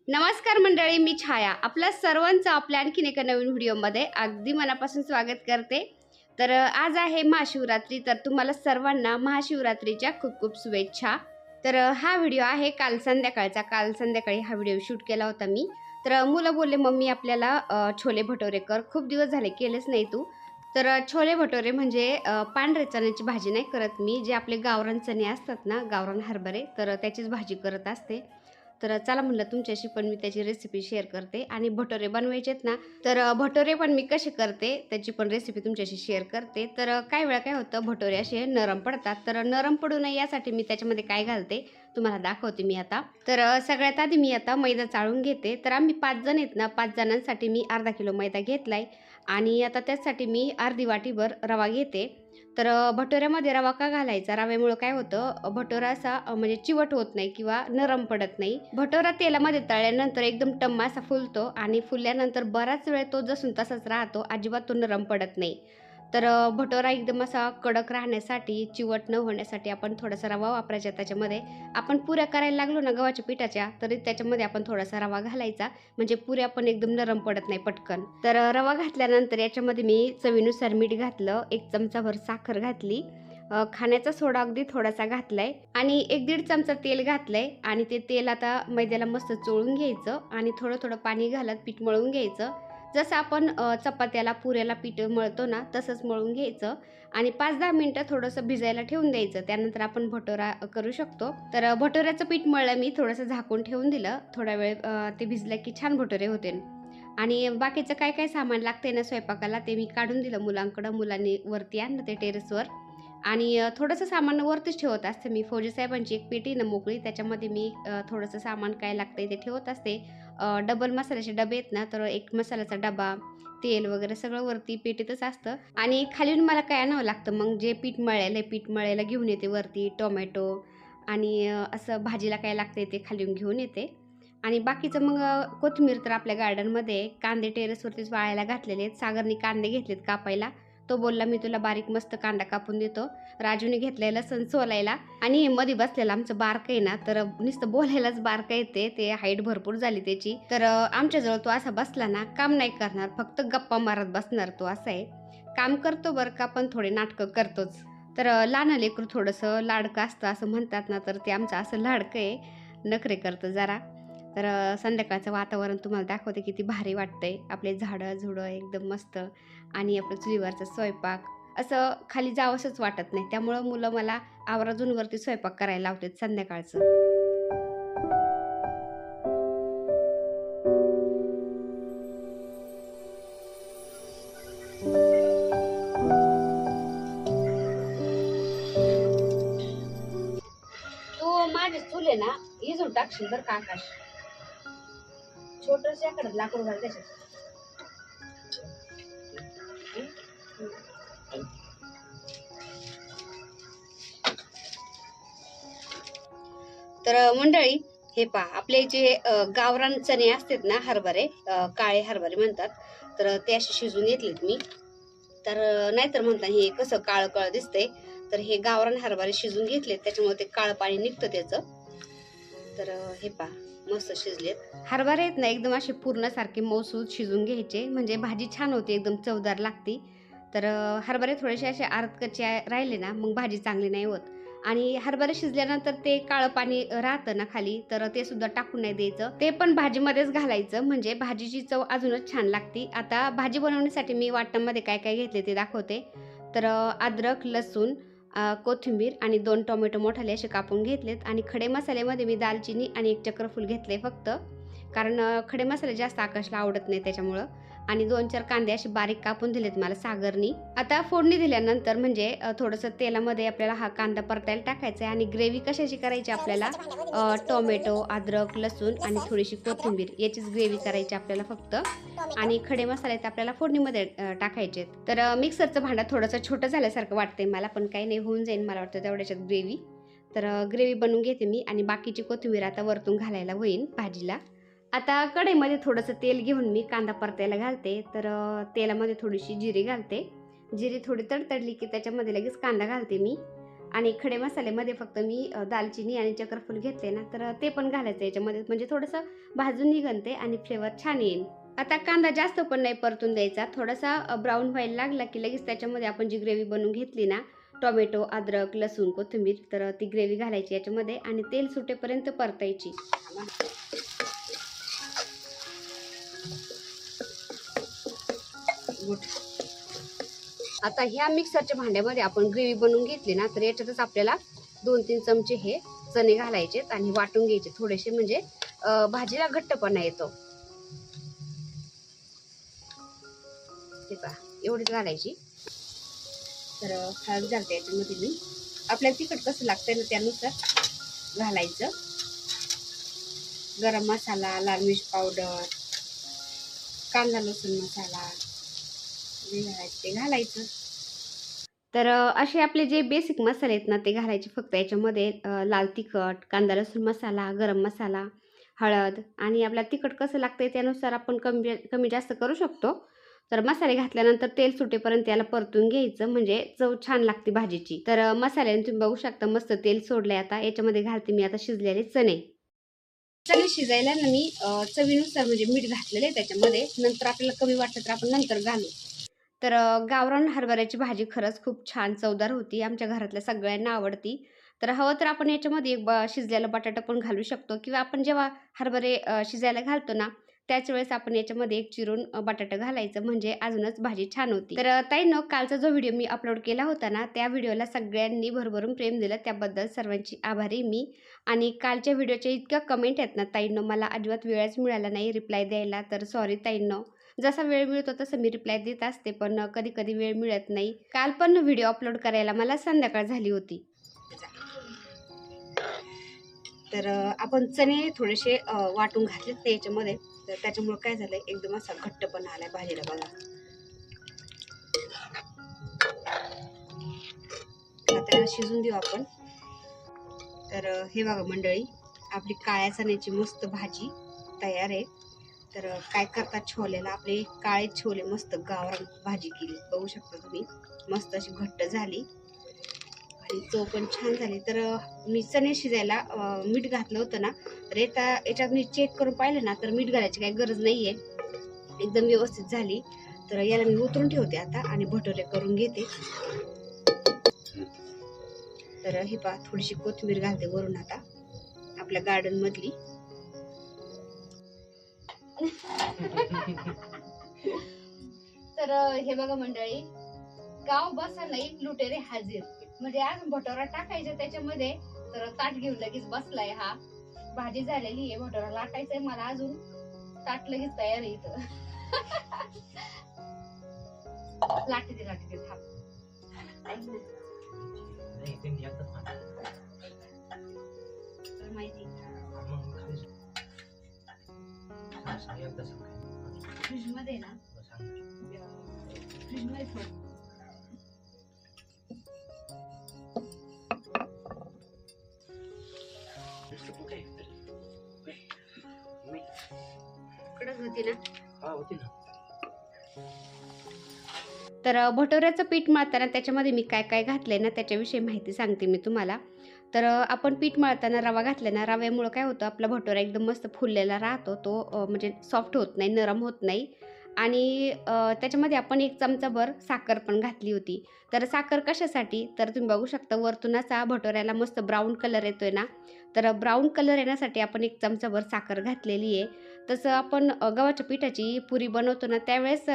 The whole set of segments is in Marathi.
नमस्कार मंडळी, मी छाया आपल्या सर्वांचं आपल्या आणखीन एका नवीन व्हिडिओमध्ये अगदी मनापासून स्वागत करते। तर आज आहे महाशिवरात्री, तर तुम्हाला सर्वांना महाशिवरात्रीच्या खूप खूप शुभेच्छा। तर हा व्हिडिओ आहे काल संध्याकाळचा। काल संध्याकाळी हा व्हिडिओ शूट केला होता मी। तर मुलं बोलले मम्मी आपल्याला छोले भटोरे कर, खूप दिवस झाले केलेच नाही तू। तर छोले भटोरे म्हणजे पांढरे चण्याची भाजी नाही करत मी, जे आपले गावरान चणे असतात ना, गावरान हरभरे, तर त्याचीच भाजी करत असते। तर चला म्हणलं तुमच्याशी पण मी त्याची रेसिपी शेअर करते आणि भटोरे बनवायचेत ना, तर भटोरे पण मी कसे करते त्याची पण रेसिपी तुमच्याशी शेअर करते। तर काही वेळा काय होतं, भटोरे असे नरम पडतात, तर नरम पडू नये यासाठी मी त्याच्यामध्ये काय घालते तुम्हाला दाखवते मी आता। तर सगळ्यात आधी मी आता मैदा चाळून घेते। तर आम्ही 5 जण आहेत ना, 5 जणांसाठी मी अर्धा किलो मैदा घेतलाय आणि आता त्यासाठी मी अर्धी वाटीभर रवा घेते। तर भटोऱ्यामध्ये रवा का घालायचा? रव्यामुळं काय होतं, भटोरा असा म्हणजे चिवट होत नाही किंवा नरम पडत नाही। भटोरा तेलामध्ये तळल्यानंतर एकदम टम्मा असा फुलतो आणि फुलल्यानंतर बराच वेळ तो जसून तसाच राहतो, अजिबात तो नरम पडत नाही। तर भटोरा एकदम असा कडक राहण्यासाठी, चिवट न होण्यासाठी आपण थोडासा रवा वापरायचा त्याच्यामध्ये। आपण पुऱ्या करायला लागलो ना गव्हाच्या पिठाच्या, तरी त्याच्यामध्ये आपण थोडासा रवा घालायचा, म्हणजे पुऱ्या पण एकदम नरम पडत नाही पटकन। तर रवा घातल्यानंतर याच्यामध्ये मी चवीनुसार मीठ घातलं, 1 चमचाभर साखर घातली, खाण्याचा सोडा अगदी थोडासा घातलाय आणि 1-1.5 चमचा तेल घातलंय आणि ते तेल आता मैद्याला मस्त चोळून घ्यायचं आणि थोडं थोडं पाणी घालत पीठ मळून घ्यायचं। जसं आपण चपात्याला पुऱ्याला पीठ मळतो ना, तसंच मळून घ्यायचं आणि 5-10 मिनिटं थोडंसं भिजायला ठेवून द्यायचं। त्यानंतर आपण भटोरा करू शकतो। तर भटोऱ्याचं पीठ मळलं मी, थोडंसं झाकून ठेवून दिलं, थोडा वेळ ते भिजलं की छान भटोरे होते। आणि बाकीचं काय काय सामान लागतंय ना स्वयंपाकाला, ते मी काढून दिलं मुलांकडं, मुलांनी वरती आणलं ते टेरेसवर आणि थोडंसं सामान वरतीच ठेवत असते मी। फौजी साहेबांची एक पेटी ना मोकळी, त्याच्यामध्ये मी थोडंसं सामान काय लागतंय ते ठेवत असते। डबल मसाल्याचे डबे आहेत ना, तर एक मसाल्याचा डबा, तेल वगैरे सगळं वरती पेटीतच असतं आणि खालून मला काय आणावं लागतं, मग जे पीठ मळलेलं आहे, पीठ मळायला घेऊन येते वरती टोमॅटो आणि असं भाजीला काय लागतंय ते खालून घेऊन येते आणि बाकीचं मग कोथिंबीर तर आपल्या गार्डनमध्ये आहे। कांदे टेरेसवरतीच वाळायला घातलेले आहेत। सागरनी कांदे घेतलेत कापायला, तो बोलला मी तुला बारीक मस्त कांदा कापून देतो। राजूने घेतलाय लसूण सोलायला आणि हे मध्ये बसलेलं आमचं बारकं आहे ना, तर नुसतं बोलायलाच बारकं येते, ते हाईट भरपूर झाली त्याची। तर आमच्याजवळ तो असा बसला ना, काम नाही करणार, फक्त गप्पा मारत बसणार तो, असा आहे। काम करतो बरं का, पण थोडे नाटकं करतोच। तर लहान लेकरू थोडंसं लाडकं असतं असं म्हणतात ना, तर ते आमचं असं लाडकं आहे, नखरे करतं जरा। तर संध्याकाळचं वातावरण तुम्हाला दाखवते किती भारी वाटतंय, आपले झाडं झुडं एकदम मस्त आणि आपलं चुलीवरचा स्वयंपाक, असं खाली जावंसंच वाटत नाही। त्यामुळं मुलं मला आवर्जून वरती स्वयंपाक करायला लावतात संध्याकाळचं। तू माझे चूल आहे ना, इजून टाकशील बरं का आकाश, छोटंसं एखादं लाकूड घाल त्याच्यात। तर मंडळी, हे पहा आपले जे गावरान चणे असतात ना, हरभरे, काळे हरभरे म्हणतात, तर ते असे शिजून घेतलेत मी। तर नाहीतर म्हणता हे कसं काळं काळं दिसतंय, तर हे गावरान हरभरे शिजून घेतलेत, त्याच्यामुळे ते काळं पाणी निघतं त्याचं। तर हे पहा मस्त शिजलेत हरभरे आहेत ना, एकदम असे पूर्णसारखे मऊसूत शिजून घ्यायचे, म्हणजे भाजी छान होते, एकदम चवदार लागते। तर हरभरे थोडेसे असे अर्धकच्चे राहिले ना, मग भाजी चांगली नाही होत। आणि हरभरे शिजल्यानंतर ते काळं पाणी राहतं ना खाली, तर ते सुद्धा टाकून नाही द्यायचं, ते पण भाजीमध्येच घालायचं, म्हणजे भाजीची चव अजूनच छान लागते। आता भाजी बनवण्यासाठी मी वाटणामध्ये काय काय घेतले ते दाखवते। तर अद्रक, लसूण, कोथिंबीर आणि 2 टोमॅटो मोठाले असे कापून घेतलेत आणि खडे मसाल्यामध्ये मी दालचिनी आणि 1 चक्रफूल घेतले फक्त, कारण खडे मसाले जास्त आकाशला आवडत नाही त्याच्यामुळं, आणि 2-4 कांदे असे बारीक कापून दिलेत मला सागरनी। आता फोडणी दिल्यानंतर म्हणजे थोडंसं तेलामध्ये आपल्याला हा कांदा परतायला टाकायचा आहे आणि ग्रेव्ही कशाची करायची आपल्याला, टोमॅटो, अद्रक, लसूण आणि थोडीशी कोथिंबीर याचीच ग्रेव्ही करायची आपल्याला फक्त, आणि खडे मसाले तर आपल्याला फोडणीमध्ये टाकायचे आहेत। तर मिक्सरचं भांडं थोडंसं छोटं झाल्यासारखं वाटतंय मला, पण काही नाही, होऊन जाईल मला वाटतं तेवढ्याच्यात ग्रेव्ही। तर ग्रेव्ही बनवून घेते मी आणि बाकीची कोथिंबीर आता वरतून घालायला होईल भाजीला। आता कढईमध्ये थोडंसं तेल घेऊन मी कांदा परतायला घालते। तर तेलामध्ये थोडीशी जिरी घालते, जिरी थोडी तडतडली की त्याच्यामध्ये लगेच कांदा घालते मी आणि खडे मसाल्यामध्ये फक्त मी दालचिनी आणि चक्रफूल घेतले ना, तर ते पण घालायचं याच्यामध्ये, म्हणजे थोडंसं भाजून निघते आणि फ्लेवर छान येईल. आता कांदा जास्त पण नाही परतून द्यायचा, थोडासा ब्राऊन व्हायला लागला की लगेच त्याच्यामध्ये आपण जी ग्रेव्ही बनवून घेतली ना, टोमॅटो, अद्रक, लसूण, कोथिंबीर, तर ती ग्रेव्ही घालायची याच्यामध्ये आणि तेल सुटेपर्यंत परतायची. आता ह्या मिक्सरच्या भांड्यामध्ये आपण ग्रेव्ही बनवून घेतली ना, तर याच्यातच आपल्याला 2-3 चमचे हे चणे घालायचे आणि वाटून घ्यायचे थोडेसे, म्हणजे भाजीला घट्टपणा येतो. हे पहा, एवढीच घालायची. तर हळद घालते याच्यामध्ये मी, आपल्याला तिखट कसं लागतंय ना त्यानुसार घालायचं. गरम मसाला, लाल मिर्च पावडर, कांदा लसूण मसाला जे घालायचं ते घालायचं. तर असे आपले जे बेसिक मसाले आहेत ना, ते घालायचे फक्त याच्यामध्ये. लाल तिखट, कांदा लसूण मसाला, गरम मसाला, हळद आणि आपल्याला तिखट कसं लागतंय त्यानुसार आपण कमी जास्त करू शकतो. तर मसाले घातल्यानंतर तेल सुटेपर्यंत याला परतून घ्यायचं, म्हणजे चव छान लागते भाजीची. तर मसाल्याने तुम्ही बघू शकता मस्त तेल सोडलंय. आता याच्यामध्ये घालते मी आता शिजलेले चणे. चणे शिजायला ना मी चवीनुसार म्हणजे मीठ घातलेलं आहे त्याच्यामध्ये. नंतर आपल्याला कमी वाटलं तर आपण नंतर घालू. तर गावरान हरभऱ्याची भाजी खरंच खूप छान चवदार होती. आमच्या घरातल्या सगळ्यांना आवडती. तर हवं तर आपण याच्यामध्ये एक शिजलेला बटाटा पण घालू शकतो, किंवा आपण जेव्हा हरभरे शिजायला घालतो ना, त्याच वेळेस आपण याच्यामध्ये एक चिरून बटाटा घालायचं, म्हणजे अजूनच भाजी छान होती. तर ताईंनो, कालचा जो व्हिडिओ मी अपलोड केला होता ना, त्या व्हिडिओला सगळ्यांनी भरभरून प्रेम दिलं. त्याबद्दल सर्वांची आभारी मी. आणि कालच्या व्हिडिओच्या इतक्या कमेंट आहेत ना ताईंनो, मला अजिबात वेळच मिळाला नाही रिप्लाय द्यायला. तर सॉरी ताईंनो. जसा वेळ मिळतो तसं मी रिप्लाय देत असते, पण कधी-कधी वेळ मिळत नाही. काल पण व्हिडिओ अपलोड करायला मला संध्याकाळ झाली होती. तर आपण चणे थोडेसे वाटून घातलेत ते याच्यामध्ये. तर त्याच्यामुळे काय झालंय, एकदम असा घट्टपणा आलाय भाजीला बघा. आता शिजून देऊ आपण. तर हे बघा मंडळी, आपली काळ्या चण्याची मस्त भाजी तयार आहे. तर काय करतात, छोलेला आपले काळे छोले मस्त गावरान भाजी केली, बघू शकता तुम्ही. मस्त अशी घट्ट झाली आणि चव पण छान झाली. तर मी चणे शिजायला मीठ घातलं होतं ना, तर याच्यात मी चेक करून पाहिलं ना, तर मीठ घालायची काही गरज नाहीये, एकदम व्यवस्थित झाली. तर याला मी उतरून ठेवते आता आणि भटोरे करून घेते. तर हे पहा, थोडीशी कोथिंबीर घालते वरून आता, आपल्या गार्डन मधली. तर हे बघा मंडळी, गाव बसायला एक लुटेरे हाजीर, म्हणजे आज भटोरा टाकायचा त्याच्यामध्ये, तर ताट घेऊन लगेच बसलाय हा. भाजी झालेली आहे, भटोरा लाटायचंय मला अजून, ताट लगेच तयार आहे इथं. लाटते थांब. माहिती फ्रीज मध्ये ना, फ्रीज मध्ये ठेव. कडक होती ना? हा, होती ना. तर भटोऱ्याचं पीठ मळताना त्याच्यामध्ये मी काय काय घातलंय ना, त्याच्याविषयी माहिती सांगते मी तुम्हाला. तर आपण पीठ मळताना रवा घातला ना, रव्यामुळं काय होतं, आपला भटोरा एकदम मस्त फुललेला राहतो. तो म्हणजे सॉफ्ट होत नाही, नरम होत नाही. आणि त्याच्यामध्ये आपण 1 चमचाभर साखर पण घातली होती. तर साखर कशासाठी, तर तुम्ही बघू शकता वरतून असा भटोऱ्याला मस्त ब्राऊन कलर येतोय ना, तर ब्राऊन कलर येण्यासाठी आपण 1 चमचाभर साखर घातलेली आहे. तसं आपण गव्हाच्या पिठाची पुरी बनवतो ना, त्यावेळेस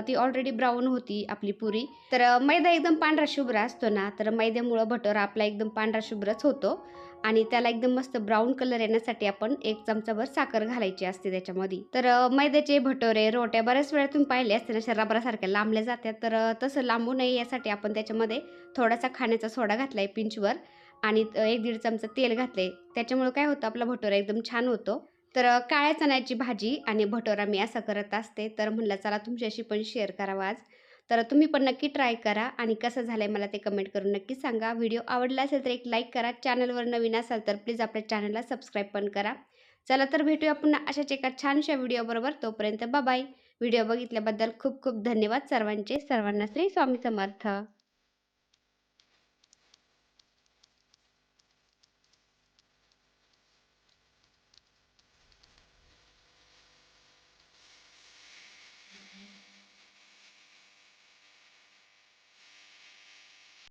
ती ऑलरेडी ब्राऊन होती आपली पुरी. तर मैदा एकदम पांढरा शुभ्र असतो ना, तर मैद्यामुळं भटोरा आपला एकदम पांढरा शुभ्रच होतो. आणि त्याला एकदम मस्त ब्राऊन कलर येण्यासाठी आपण 1 चमचाभर साखर घालायची असते त्याच्यामध्ये. तर मैद्याचे भटोरे, रोट्या बऱ्याच वेळा तुम्ही पाहिले असतील अशा रबरासारख्या लांबल्या जातात. तर तसं लांबू नये यासाठी आपण त्याच्यामध्ये थोडासा खाण्याचा सोडा घातलाय पिंचवर आणि 1-1.5 चमचा तेल घातले. त्याच्यामुळे काय होतं, आपला भटोरा एकदम छान होतो. तर काळ्या चण्याची भाजी आणि भटोरा मी असं करत असते. तर म्हणलं चला तुमच्याशी पण शेअर करावा आज. तर तुम्ही पण नक्की ट्राय करा आणि कसं झालंय मला ते कमेंट करून नक्की सांगा. व्हिडिओ आवडला असेल तर एक लाईक करा. चॅनलवर नवीन असाल तर प्लीज आपल्या चॅनलला सबस्क्राईब पण करा. चला तर भेटूया पुन्हा अशाच एका छानशा व्हिडिओबरोबर. तोपर्यंत बाय बाय. व्हिडिओ बघितल्याबद्दल खूप खूप धन्यवाद सर्वांचे. सर्वांना श्री स्वामी समर्थ.